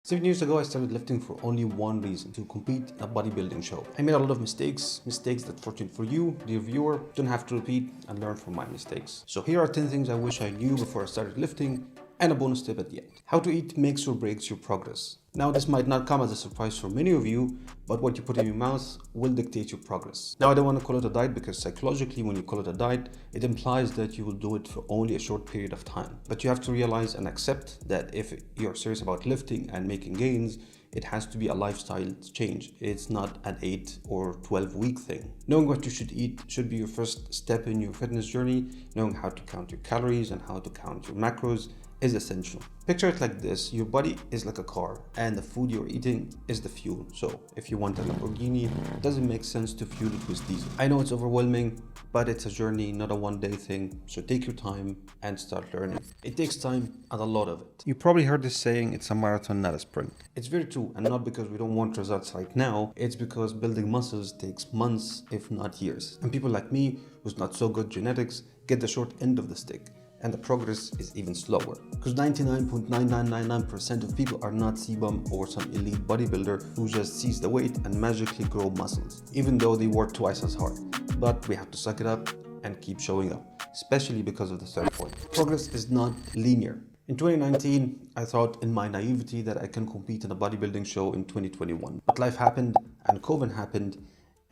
7 years ago, I started lifting for only one reason: to compete in a bodybuilding show. I made a lot of mistakes that, fortunately for you, dear viewer, don't have to repeat and learn from my mistakes. So here are 10 things I wish I knew before I started lifting, and a bonus tip at the end. How to eat makes or breaks your progress. Now, this might not come as a surprise for many of you, but what you put in your mouth will dictate your progress. Now, I don't want to call it a diet because psychologically, when you call it a diet, it implies that you will do it for only a short period of time. But you have to realize and accept that if you're serious about lifting and making gains, it has to be a lifestyle change. It's not an 8 or 12-week thing. Knowing what you should eat should be your first step in your fitness journey. Knowing how to count your calories and how to count your macros is essential. Picture it like this: your body is like a car and the food you're eating is the fuel. So if you want a Lamborghini, it doesn't make sense to fuel it with diesel. I know it's overwhelming, but it's a journey, not a one-day thing. So take your time and start learning. It takes time and a lot of it. You probably heard this saying, it's a marathon, not a sprint. It's very true, and not because we don't want results right now. It's because building muscles takes months, if not years. And people like me, who's not so good genetics, get the short end of the stick. And the progress is even slower, because 99.9999% of people are not CBum or some elite bodybuilder who just sees the weight and magically grow muscles, even though they work twice as hard. But we have to suck it up and keep showing up, especially because of the third point. Progress is not linear. In 2019, I thought in my naivety that I can compete in a bodybuilding show in 2021. But life happened and COVID happened,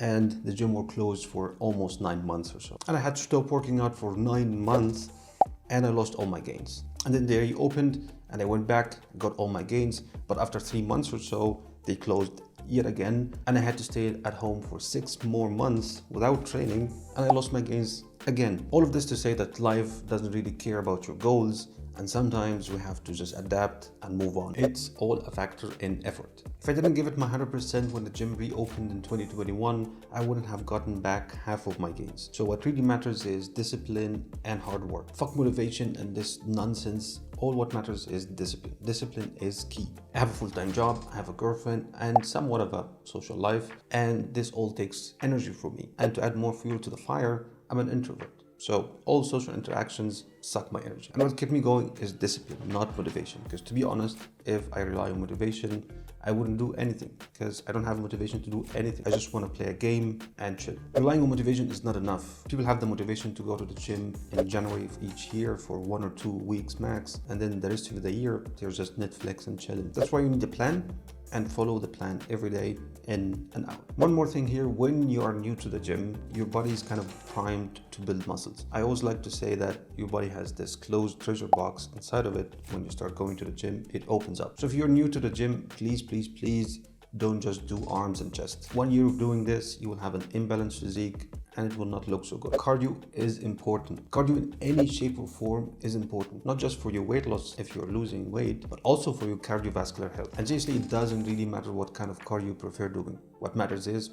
and the gym were closed for almost 9 months or so. And I had to stop working out for 9 months, and I lost all my gains. And then they reopened and I went back, got all my gains, but after 3 months or so, they closed yet again, and I had to stay at home for 6 more months without training, and I lost my gains again. All of this to say that life doesn't really care about your goals, and sometimes we have to just adapt and move on. It's all a factor in effort. If I didn't give it my 100% when the gym reopened in 2021, I wouldn't have gotten back half of my gains. So what really matters is discipline and hard work. Fuck motivation and this nonsense. All what matters is discipline. Discipline is key. I have a full-time job, I have a girlfriend, and somewhat of a social life, and this all takes energy from me. And to add more fuel to the fire, I'm an introvert. So all social interactions suck my energy. And what kept me going is discipline, not motivation. Because to be honest, if I rely on motivation, I wouldn't do anything, because I don't have motivation to do anything. I just want to play a game and chill. Relying on motivation is not enough. People have the motivation to go to the gym in January of each year for 1 or 2 weeks max, and then the rest of the year, they're just Netflix and chilling. That's why you need a plan, and follow the plan every day, in and out. One more thing here: when you are new to the gym, your body is kind of primed to build muscles. I always like to say that your body has this closed treasure box inside of it. When you start going to the gym, it opens up. So if you're new to the gym, please don't just do arms and chest. 1 year of doing this, you will have an imbalanced physique and it will not look so good. Cardio is important. Cardio in any shape or form is important, not just for your weight loss if you're losing weight, but also for your cardiovascular health. And seriously, it doesn't really matter what kind of cardio you prefer doing. What matters is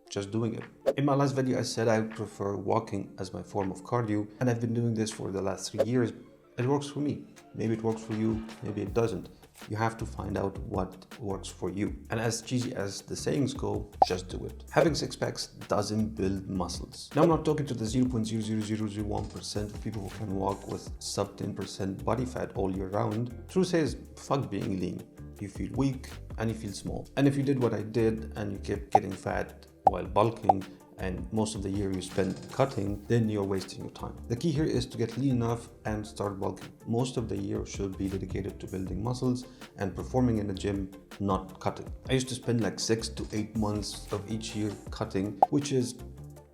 just doing it. In my last video, I said I prefer walking as my form of cardio, and I've been doing this for the last 3 years. It works for me. Maybe it works for you, maybe it doesn't. You have to find out what works for you. And as cheesy as the sayings go, just do it. Having six packs doesn't build muscles. Now, I'm not talking to the 0.00001% of people who can walk with sub 10% body fat all year round. Truth is, fuck being lean. You feel weak and you feel small. And if you did what I did and you kept getting fat while bulking, and most of the year you spend cutting, then you're wasting your time. The key here is to get lean enough and start bulking. Most of the year should be dedicated to building muscles and performing in the gym, not cutting. I used to spend like 6 to 8 months of each year cutting, which is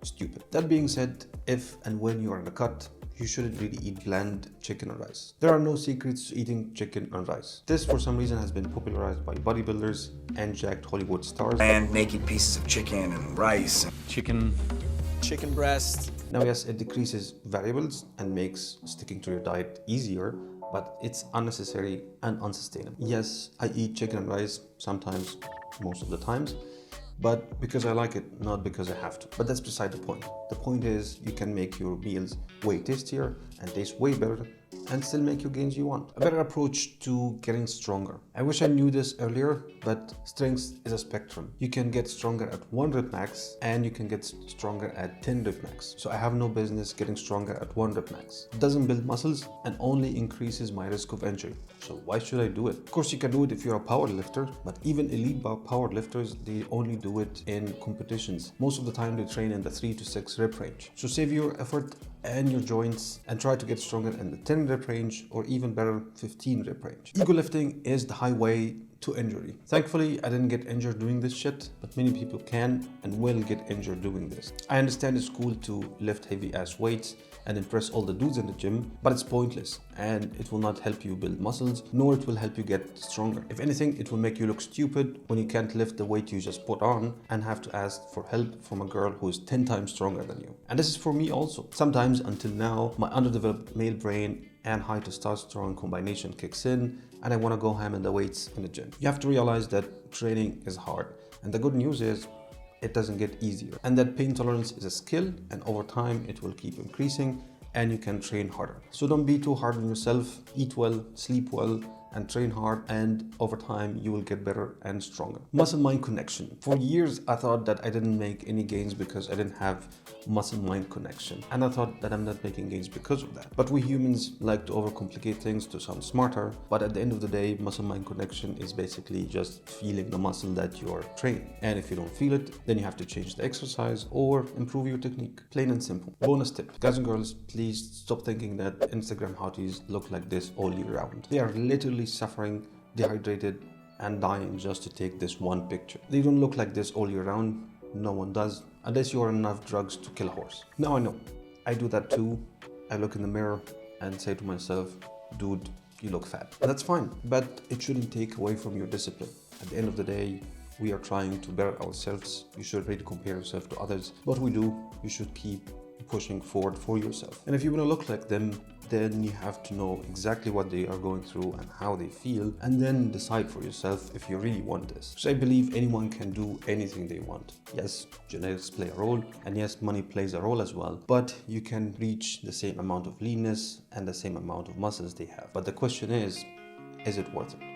stupid. That being said, if and when you are in a cut, you shouldn't really eat bland chicken and rice. There are no secrets to eating chicken and rice. This, for some reason, has been popularized by bodybuilders and jacked Hollywood stars. And naked pieces of chicken and rice. Chicken breast. Now, yes, it decreases variables and makes sticking to your diet easier, but it's unnecessary and unsustainable. Yes, I eat chicken and rice sometimes, most of the times, but because I like it, not because I have to. But that's beside the point. The point is, you can make your meals way tastier and taste way better and still make your gains you want. A better approach to getting stronger. I wish I knew this earlier, but strength is a spectrum. You can get stronger at 1 rep max and you can get stronger at 10 rep max. So I have no business getting stronger at 1 rep max. It doesn't build muscles and only increases my risk of injury. So why should I do it? Of course you can do it if you're a power lifter, but even elite power lifters, they only do it in competitions. Most of the time they train in the 3 to 6 rep range. So save your effort and your joints and try to get stronger in the 10 rep range, or even better, 15 rep range. Ego lifting is the highway to injury. Thankfully, I didn't get injured doing this shit, but many people can and will get injured doing this. I understand it's cool to lift heavy ass weights and impress all the dudes in the gym, but it's pointless and it will not help you build muscles, nor it will help you get stronger. If anything, it will make you look stupid when you can't lift the weight you just put on and have to ask for help from a girl who is 10 times stronger than you. And this is for me also. Sometimes, until now, my underdeveloped male brain and high testosterone combination kicks in and I want to go ham in the weights in the gym. You have to realize that training is hard, and the good news is it doesn't get easier, and that pain tolerance is a skill, and over time it will keep increasing and you can train harder. So don't be too hard on yourself. Eat well, sleep well, and train hard, and over time you will get better and stronger. Muscle-mind connection. For years I thought that I didn't make any gains because I didn't have muscle-mind connection, and I thought that I'm not making gains because of that. But we humans like to overcomplicate things to sound smarter, but at the end of the day, muscle-mind connection is basically just feeling the muscle that you are training, and if you don't feel it, then you have to change the exercise or improve your technique. Plain and simple. Bonus tip, guys and girls, please stop thinking that Instagram hotties look like this all year round. They are literally suffering, dehydrated, and dying just to take this one picture. They don't look like this all year round. No one does, unless you are on enough drugs to kill a horse. Now I know, I do that too. I look in the mirror and say to myself, dude, you look fat. That's fine, but it shouldn't take away from your discipline. At the end of the day, we are trying to better ourselves. You should really compare yourself to others. What we do, you should keep pushing forward for yourself. And if you want to look like them, then you have to know exactly what they are going through and how they feel, and then decide for yourself if you really want this. So I believe anyone can do anything they want. Yes, genetics play a role, and yes, money plays a role as well, but you can reach the same amount of leanness and the same amount of muscles they have. But the question is it worth it?